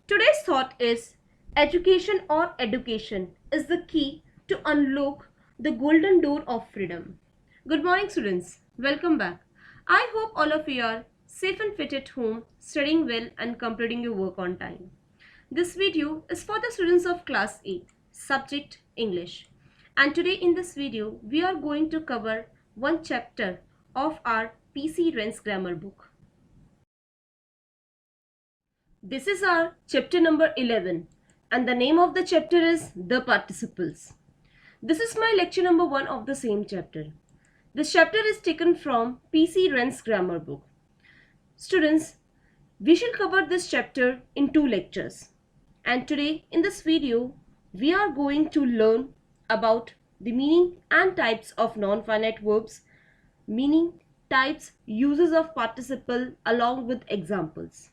Today's thought is education or education is the key to unlock the golden door of freedom. Good morning, students. Welcome back. I hope all of you are safe and fit at home, studying well and completing your work on time. This video is for the students of class 8, subject English. And today in this video, we are going to cover one chapter of our PC Ren's grammar book. This is our chapter number 11 and the name of the chapter is The Participles. This is my lecture number 1 of the same chapter. This chapter is taken from PC Ren's grammar book. Students, we shall cover this chapter in 2 lectures. And today in this video, we are going to learn about the meaning and types of non-finite verbs, meaning, types, uses of participle along with examples.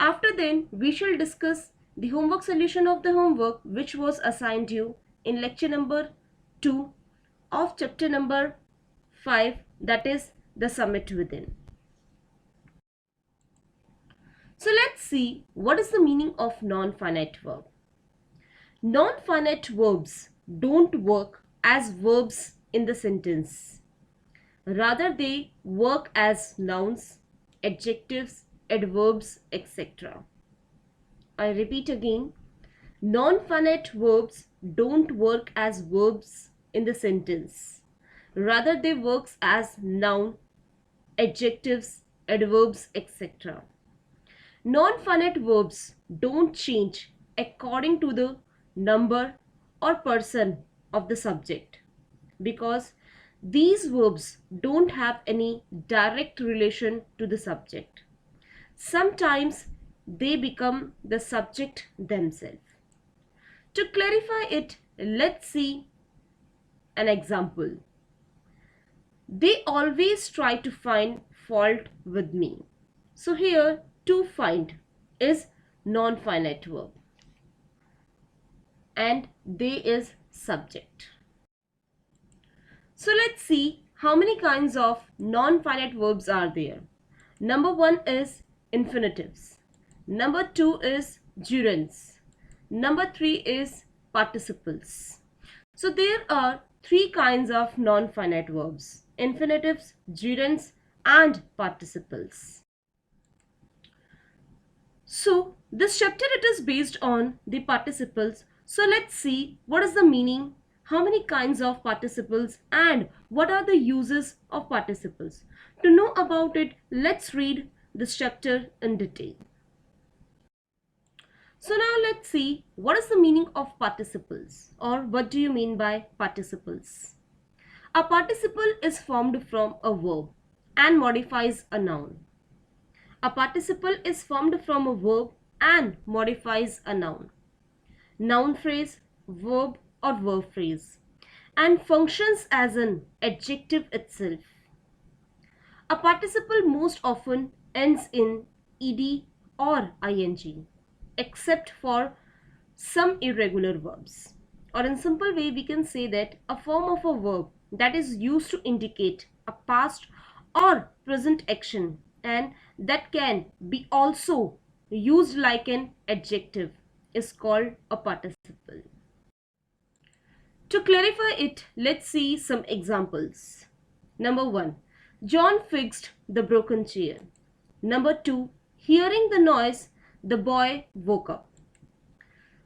After then, we shall discuss the homework solution of the homework which was assigned you in lecture number 2 of chapter number 5, that is the summit within. So let's see what is the meaning of non-finite verb. Non-finite verbs don't work as verbs in the sentence. Rather, they work as nouns, adjectives, adverbs, etc. I repeat again, non-finite verbs don't work as verbs in the sentence. Rather, they work as noun, adjectives, adverbs, etc. Non-finite verbs don't change according to the number or person of the subject because these verbs don't have any direct relation to the subject. Sometimes they become the subject themselves. To clarify it, let's see an example. They always try to find fault with me. So here, to find is non-finite verb and they is subject. So let's see how many kinds of non-finite verbs are there. Number 1 is infinitives. Number 2 is gerunds. Number 3 is participles. So there are 3 kinds of non-finite verbs: infinitives, gerunds and participles. So this chapter it is based on the participles. So let's see what is the meaning, how many kinds of participles and what are the uses of participles. To know about it, let's read this chapter in detail. So now let's see what is the meaning of participles, or what do you mean by participles. A participle is formed from a verb and modifies a noun. A participle is formed from a verb and modifies a noun. Noun phrase, verb or verb phrase, and functions as an adjective itself. A participle most often ends in ed or ing, except for some irregular verbs. Or in simple way, we can say that a form of a verb that is used to indicate a past or present action and that can be also used like an adjective is called a participle. To clarify it, let's see some examples. Number 1, John fixed the broken chair. Number 2, hearing the noise, the boy woke up.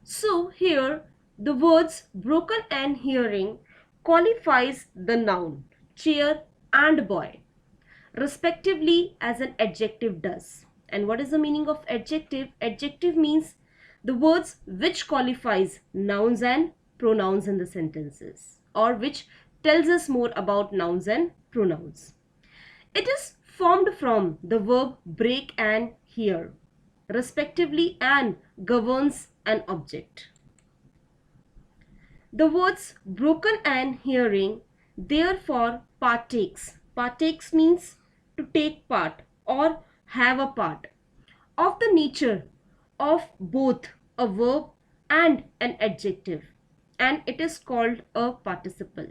So here the words broken and hearing qualifies the noun chair and boy respectively as an adjective does. And what is the meaning of adjective? Adjective means the words which qualifies nouns and pronouns in the sentences, or which tells us more about nouns and pronouns. It is formed from the verb break and hear respectively and governs an object. The words broken and hearing therefore partakes. Partakes means to take part or have a part of the nature of both a verb and an adjective, and it is called a participle.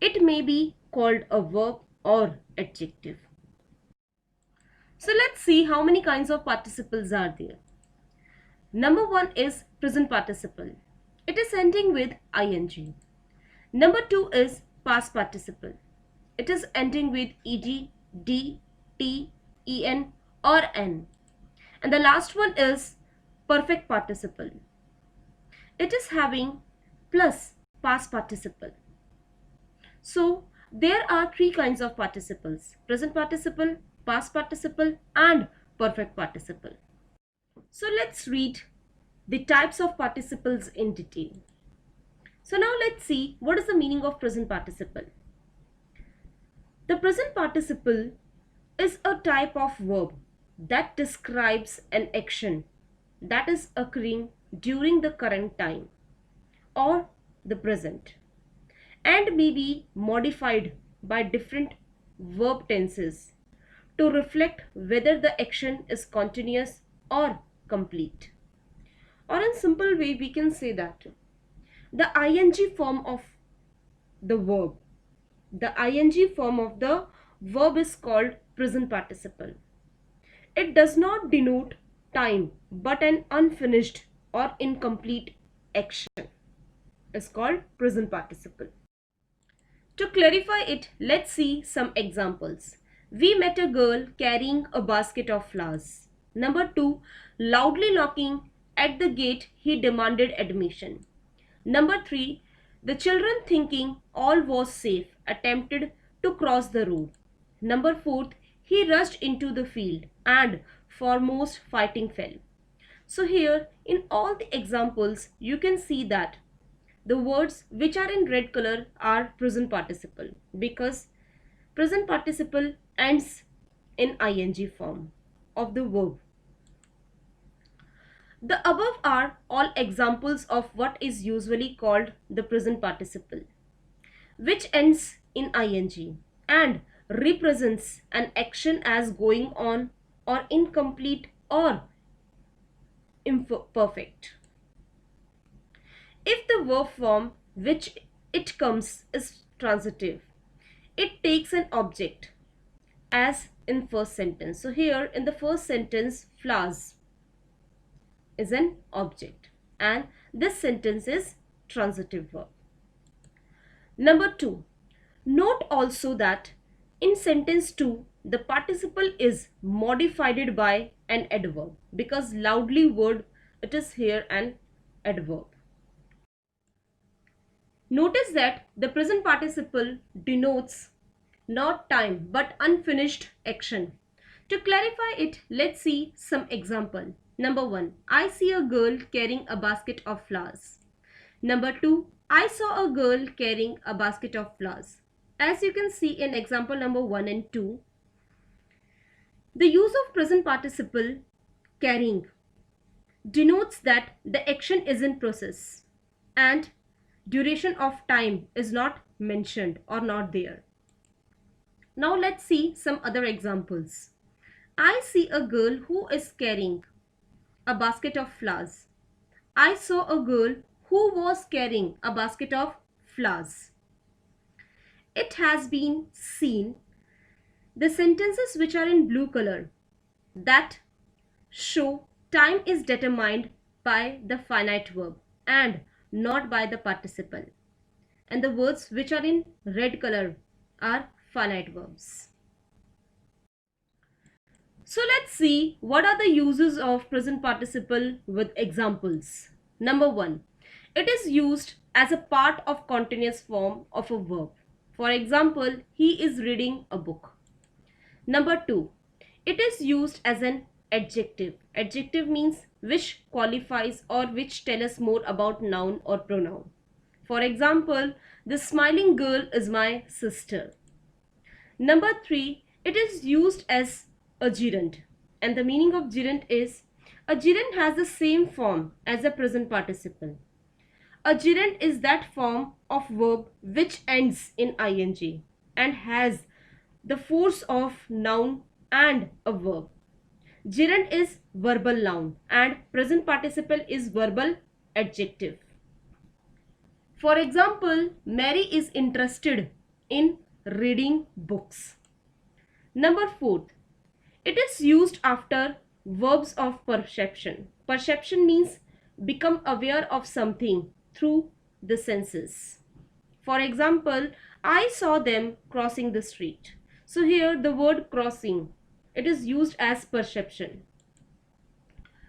It may be called a verb or adjective. So let's see how many kinds of participles are there. Number 1 is present participle. It is ending with ing. Number 2 is past participle. It is ending with ed, d, t, en or n. And the last one is perfect participle. It is having plus past participle. So there are three kinds of participles: present participle, past participle and perfect participle. So let's read the types of participles in detail. So now let's see what is the meaning of present participle. The present participle is a type of verb that describes an action that is occurring during the current time or the present, and may be modified by different verb tenses to reflect whether the action is continuous or complete. Or in simple way we can say that the ing form of the verb is called present participle. It does not denote time but an unfinished or incomplete action is called present participle. To clarify it, let's see some examples. We met a girl carrying a basket of flowers. Number 2, loudly knocking at the gate, he demanded admission. Number 3, the children, thinking all was safe, attempted to cross the road. Number 4, he rushed into the field and foremost fighting fell. So here in all the examples you can see that the words which are in red color are present participle, because present participle ends in ing form of the verb. The above are all examples of what is usually called the present participle, which ends in ing and represents an action as going on or incomplete or imperfect. If the verb form which it comes is transitive, it takes an object, as in first sentence. So here in the first sentence, flowers is an object and this sentence is transitive verb. Number 2, note also that in sentence 2 the participle is modified by an adverb, because loudly word, it is here an adverb. Notice that the present participle denotes not time but unfinished action. To clarify it, let's see some example. Number 1, I see a girl carrying a basket of flowers. Number 2, I saw a girl carrying a basket of flowers. As you can see in example number 1 and 2, the use of present participle carrying denotes that the action is in process and duration of time is not mentioned or not there. Now let's see some other examples. I see a girl who is carrying a basket of flowers. I saw a girl who was carrying a basket of flowers. It has been seen. The sentences which are in blue color that show time is determined by the finite verb and not by the participle, and the words which are in red color are finite verbs. So let's see what are the uses of present participle with examples. Number 1, it is used as a part of continuous form of a verb. For example, he is reading a book. Number 2, it is used as an adjective. Adjective means which qualifies or which tell us more about noun or pronoun. For example, the smiling girl is my sister. Number 3, it is used as a gerund, and the meaning of gerund is a gerund has the same form as a present participle. A gerund is that form of verb which ends in ing and has the force of noun and a verb. Gerund is verbal noun and present participle is verbal adjective. For example, Mary is interested in reading books. Number 4, it is used after verbs of perception. Perception means become aware of something through the senses. For example, I saw them crossing the street. So here the word crossing, it is used as perception.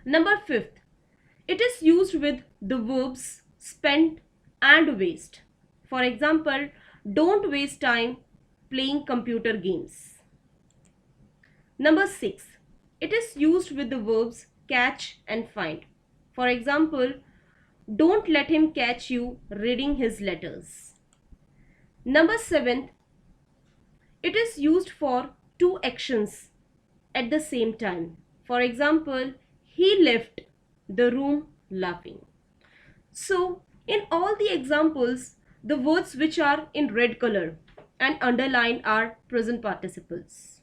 Number 5th, it is used with the verbs spend and waste. For example, don't waste time playing computer games. Number 6, it is used with the verbs catch and find. For example, don't let him catch you reading his letters. Number 7, it is used for two actions at the same time. For example, he left the room laughing. So, in all the examples, the words which are in red color and underlined are present participles.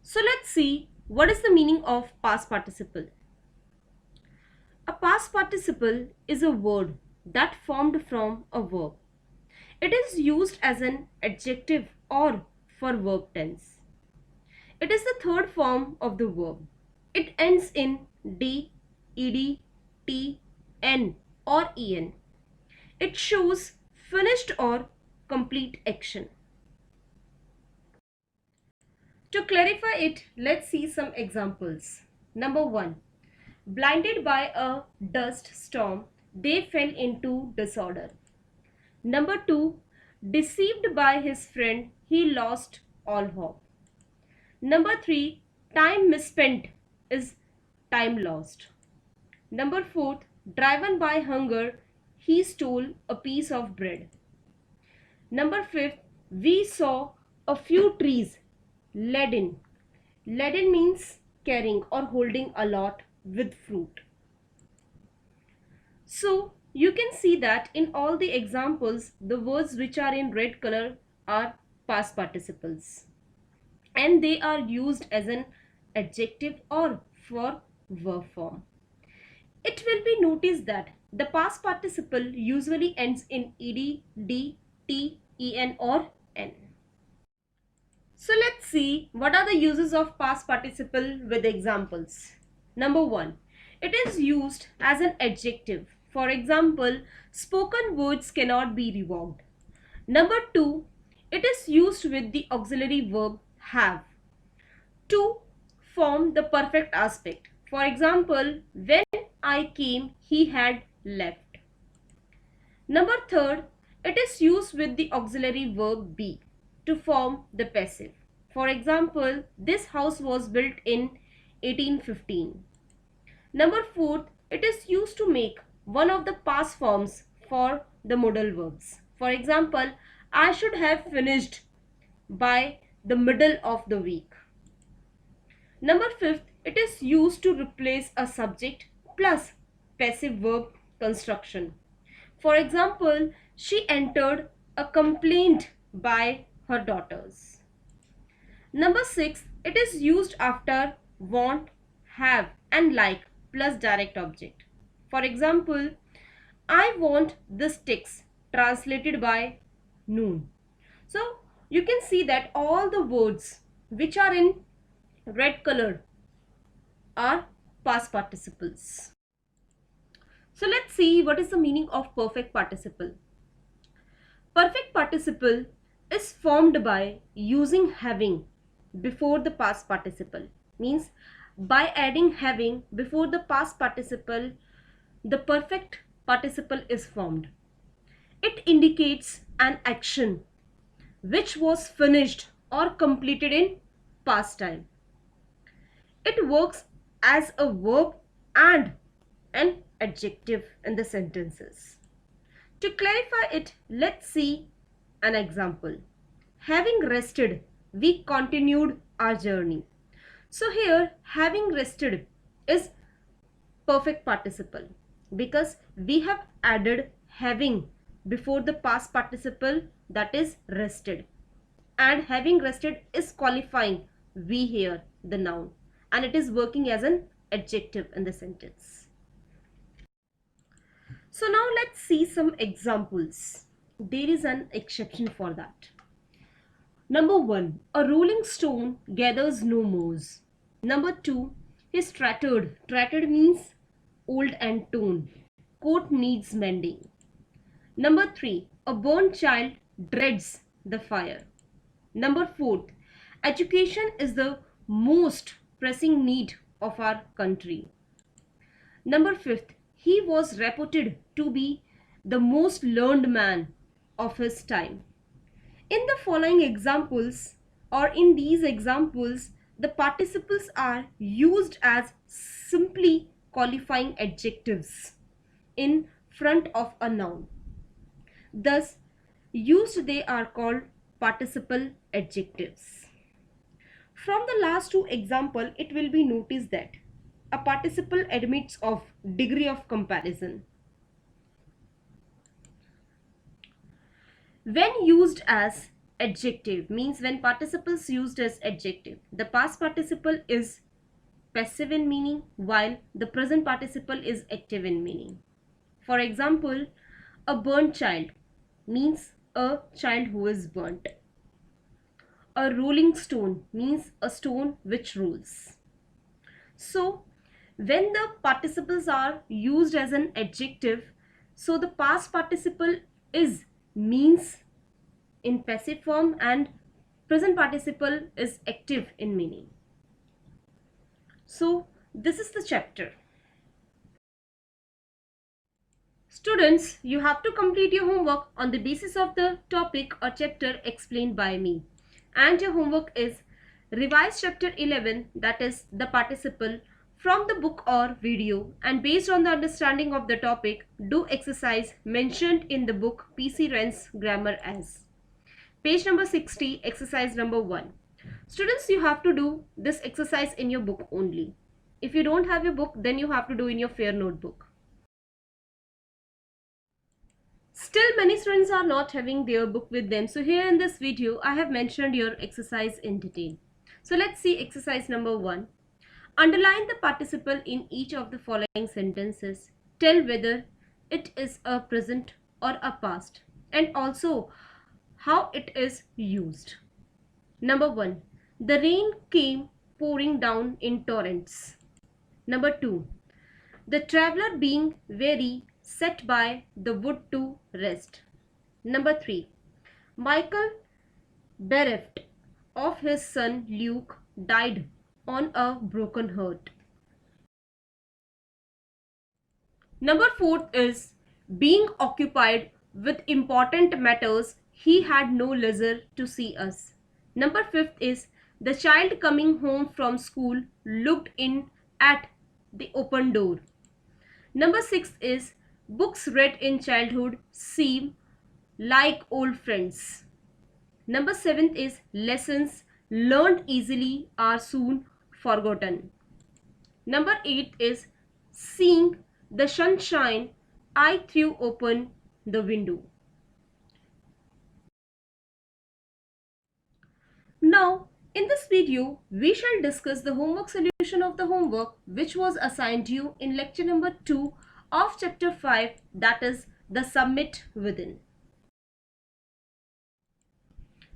So, let's see what is the meaning of past participle. A past participle is a word that formed from a verb. It is used as an adjective or for verb tense. It is the third form of the verb. It ends in D, ed, t, n or en. It shows finished or complete action. To clarify it, let's see some examples. Number 1. Blinded by a dust storm, they fell into disorder. Number 2. Deceived by his friend, he lost all hope. Number 3. Time misspent is time lost. Number 4. Driven by hunger, he stole a piece of bread. Number 5. We saw a few trees laden. Laden means carrying or holding a lot with fruit. So you can see that in all the examples, the words which are in red color are past participles, and they are used as an adjective or for verb form. It will be noticed that the past participle usually ends in ed, d, t, en or n. So let's see what are the uses of past participle with examples. Number 1. It is used as an adjective. For example, spoken words cannot be revoked. Number 2. It is used with the auxiliary verb have to form the perfect aspect. For example, when I came, he had left. Number 3. It is used with the auxiliary verb be to form the passive. For example, this house was built in 1815. Number 4. It is used to make one of the past forms for the modal verbs. For example, I should have finished by the middle of the week. Number 5. It is used to replace a subject plus passive verb construction. For example, she entered a complaint by her daughters. Number 6. It is used after want, have and like plus direct object. For example, I want the sticks translated by noon. So you can see that all the words which are in red color are past participles. So let's see what is the meaning of perfect participle. Perfect participle is formed by using having before the past participle. Means by adding having before the past participle, the perfect participle is formed. It indicates an action which was finished or completed in past time. It works as a verb and an adjective in the sentences. To clarify it, let's see an example. Having rested, we continued our journey. So here, having rested is perfect participle because we have added having before the past participle, that is rested, and having rested is qualifying we here, the noun, and it is working as an adjective in the sentence. So now let's see some examples. There is an exception for that. Number 1. A rolling stone gathers no moss. Number 2, he's tattered. Tattered means old and torn. Coat needs mending. Number 3, a born child dreads the fire. Number 4, education is the most pressing need of our country. Number 5, he was reputed to be the most learned man of his time. In the following examples, or in these examples, the participles are used as simply qualifying adjectives in front of a noun. Thus, used they are called participle adjectives. From the last two examples, it will be noticed that a participle admits of degree of comparison. When used as adjective, means when participles used as adjective, the past participle is passive in meaning while the present participle is active in meaning. For example, a burnt child means a child who is burnt. A rolling stone means a stone which rolls. So, when the participles are used as an adjective, so the past participle is means in passive form and present participle is active in meaning. So, this is the chapter. Students, you have to complete your homework on the basis of the topic or chapter explained by me. And your homework is revise chapter 11, that is the participle, from the book or video, and based on the understanding of the topic, do exercise mentioned in the book PC Wren's Grammar as. Page number 60, exercise number 1. Students, you have to do this exercise in your book only. If you don't have your book, then you have to do in your fair notebook. Still, many students are not having their book with them. So here in this video, I have mentioned your exercise in detail. So let's see exercise number 1. Underline the participle in each of the following sentences. Tell whether it is a present or a past, and also how it is used. Number 1. The rain came pouring down in torrents. Number 2. The traveler being weary sat by the wood to rest. Number 3. Michael, bereft of his son Luke, died on a broken heart. Number 4 is being occupied with important matters, he had no leisure to see us. Number 5 is the child coming home from school looked in at the open door. Number 6 is books read in childhood seem like old friends. Number 7 is lessons learned easily are soon forgotten. Number 8 is seeing the sunshine, I threw open the window. Now, in this video, we shall discuss the homework solution of the homework which was assigned you in lecture number 2 of chapter 5, that is the submit within.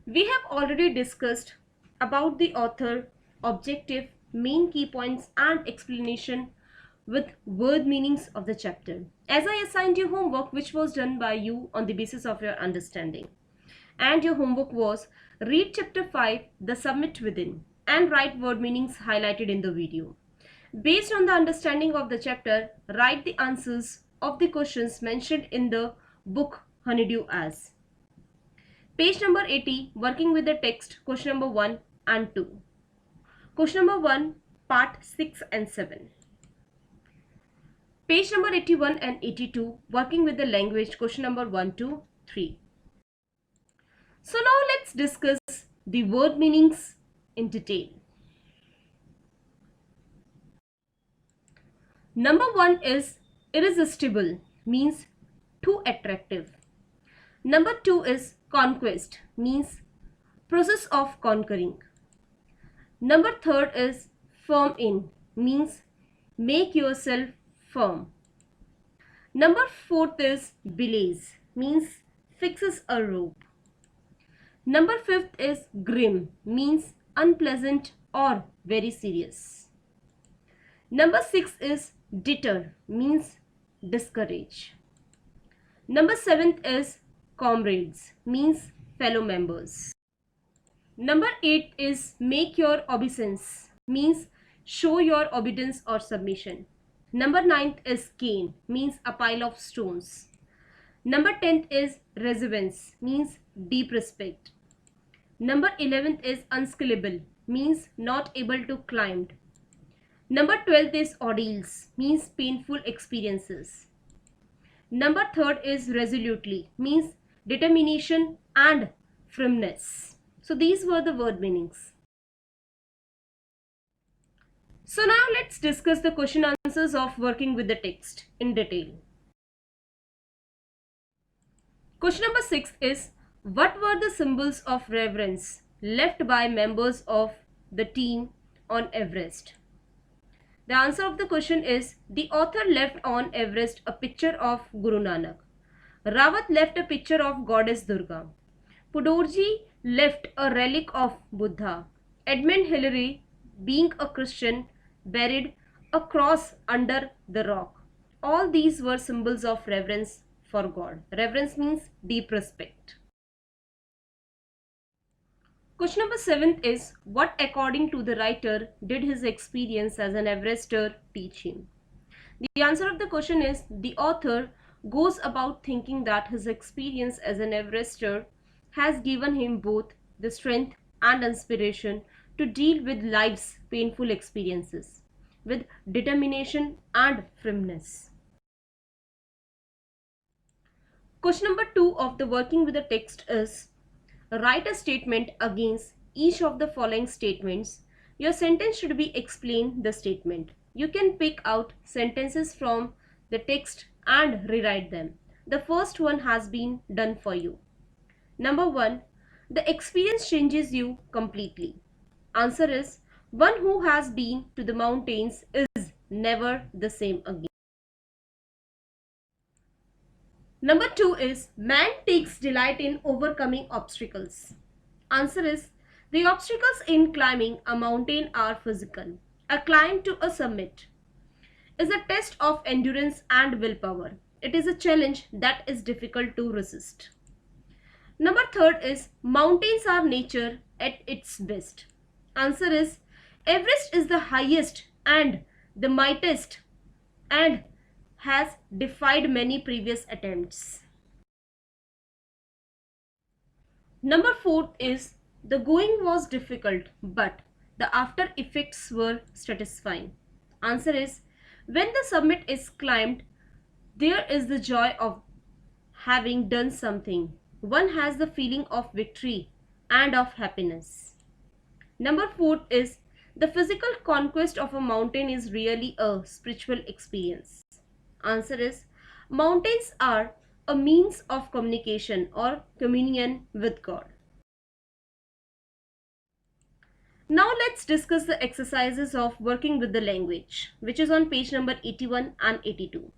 We have already discussed about the author, objective, main key points and explanation with word meanings of the chapter. As I assigned you homework which was done by you on the basis of your understanding. And your homework was read chapter 5, the submit within, and write word meanings highlighted in the video. Based on the understanding of the chapter, write the answers of the questions mentioned in the book Honeydew as. Page number 80, working with the text, question number 1 and 2. Question number 1, part 6 and 7. Page number 81 and 82, working with the language, question number 1 to 3. So now let's discuss the word meanings in detail. Number 1 is irresistible, means too attractive. Number 2 is conquest, means process of conquering. Number 3 is firm in, means make yourself firm. Number 4 is belays, means fixes a rope. Number 5 is grim, means unpleasant or very serious. Number 6 is deter, means discourage. Number 7 is comrades, means fellow members. Number 8 is make your obeisance, means show your obedience or submission. Number 9 is cane, means a pile of stones. Number 10 is reverence, means deep respect. Number 11 is unscalable, means not able to climb. Number 12 is ordeals, means painful experiences. Number 3 is resolutely, means determination and firmness. So these were the word meanings. So now let's discuss the question answers of working with the text in detail. Question number 6 is, what were the symbols of reverence left by members of the team on Everest? The answer of the question is, the author left on Everest a picture of Guru Nanak. Rawat left a picture of Goddess Durga. Pudorji left a relic of Buddha. Edmund Hillary, being a Christian, buried a cross under the rock. All these were symbols of reverence for God. Reverence means deep respect. Question number 7 is, what according to the writer did his experience as an Everester teach him? The answer of the question is, the author goes about thinking that his experience as an Everester has given him both the strength and inspiration to deal with life's painful experiences with determination and firmness. Question number 2 of the working with the text is, write a statement against each of the following statements. Your sentence should be explain the statement. You can pick out sentences from the text and rewrite them. The first one has been done for you. Number 1, the experience changes you completely. Answer is, one who has been to the mountains is never the same again. Number 2 is, man takes delight in overcoming obstacles. Answer is, the obstacles in climbing a mountain are physical. A climb to a summit is a test of endurance and willpower. It is a challenge that is difficult to resist. Number 3 is, mountains are nature at its best. Answer is, Everest is the highest and the mightiest and has defied many previous attempts. Number 4 is, the going was difficult but the after effects were satisfying. Answer is, when the summit is climbed, there is the joy of having done something. One has the feeling of victory and of happiness. Number 4 is, the physical conquest of a mountain is really a spiritual experience. Answer is, mountains are a means of communication or communion with God. Now let's discuss the exercises of working with the language, which is on page number 81 and 82.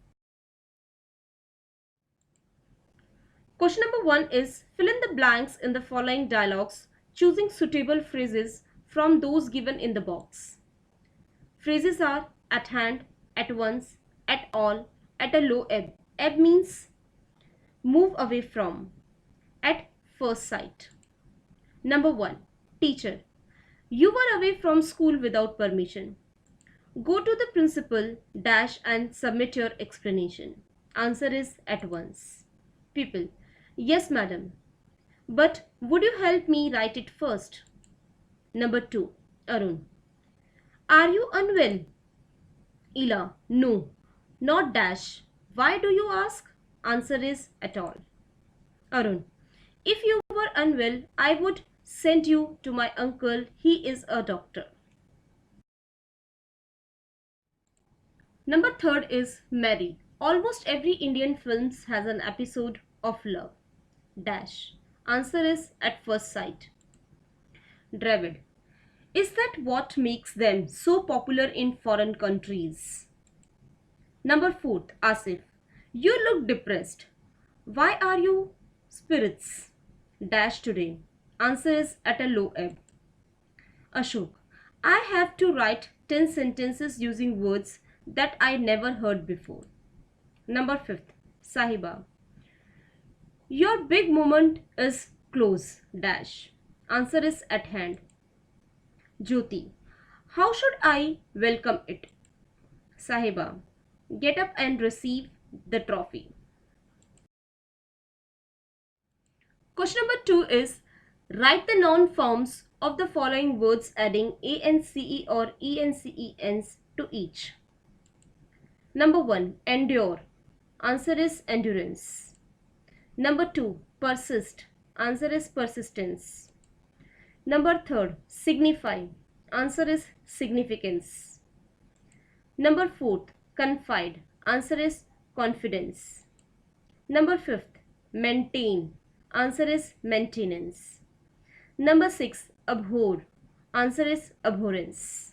Question number 1 is, fill in the blanks in the following dialogues, choosing suitable phrases from those given in the box. Phrases are at hand, at once, at all, at a low ebb. Ebb means move away from, at first sight. Number 1, teacher, you were away from school without permission. Go to the principal dash and submit your explanation. Answer is at once. People, yes madam, but would you help me write it first? Number 2, Arun, are you unwell? Ila, no, not dash. Why do you ask? Answer is at all. Arun, if you were unwell, I would send you to my uncle. He is a doctor. Number 3 is Mary. Almost every Indian film has an episode of love. Dash. Answer is at first sight. Dravid, is that what makes them so popular in foreign countries? Number 4, Asif, you look depressed. Why are you spirits? Dash today. Answer is at a low ebb. Ashok, I have to write 10 sentences using words that I never heard before. Number 5. Sahiba. Your big moment is close. Dash. Answer is at hand. Jyoti. How should I welcome it? Sahiba. Get up and receive the trophy. Question number 2 is write the noun forms of the following words adding ance or encens to each. Number 1. Endure. Answer is endurance. Number 2. Persist. Answer is persistence. Number 3. Signify. Answer is significance. Number 4. Confide. Answer is confidence. Number 5. Maintain. Answer is maintenance. Number 6. Abhor. Answer is abhorrence.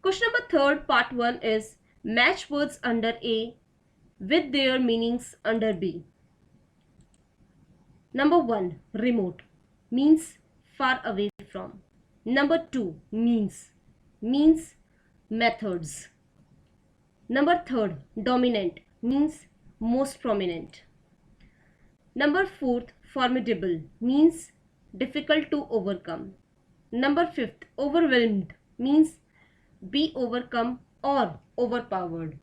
Question number 3, part 1 is match words under A with their meanings under B. Number 1. Remote means far away from. Number 2. Means methods. Number 3. Dominant means most prominent. Number 4. Formidable means difficult to overcome. Number 5. Overwhelmed means be overcome or overpowered.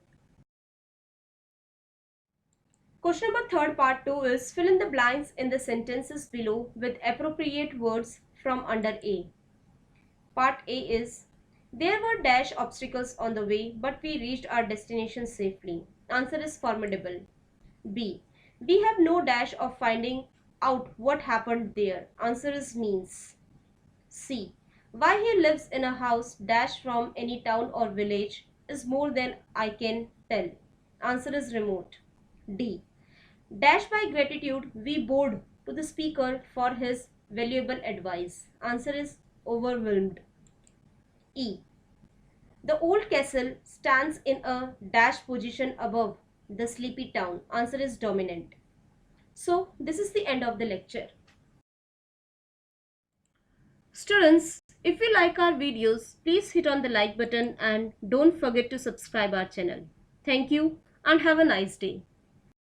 Question number 3, part 2 is fill in the blanks in the sentences below with appropriate words from under A. Part A is there were dash obstacles on the way, but we reached our destination safely. Answer is formidable. B. We have no dash of finding out what happened there. Answer is means. C. Why he lives in a house dash from any town or village is more than I can tell. Answer is remote. D. Dash by gratitude we bowed to the speaker for his valuable advice. Answer is overwhelmed. E. The old castle stands in a dash position above the sleepy town. Answer is dominant. So this is the end of the lecture. Students, if you like our videos, please hit on the like button and don't forget to subscribe our channel. Thank you and have a nice day.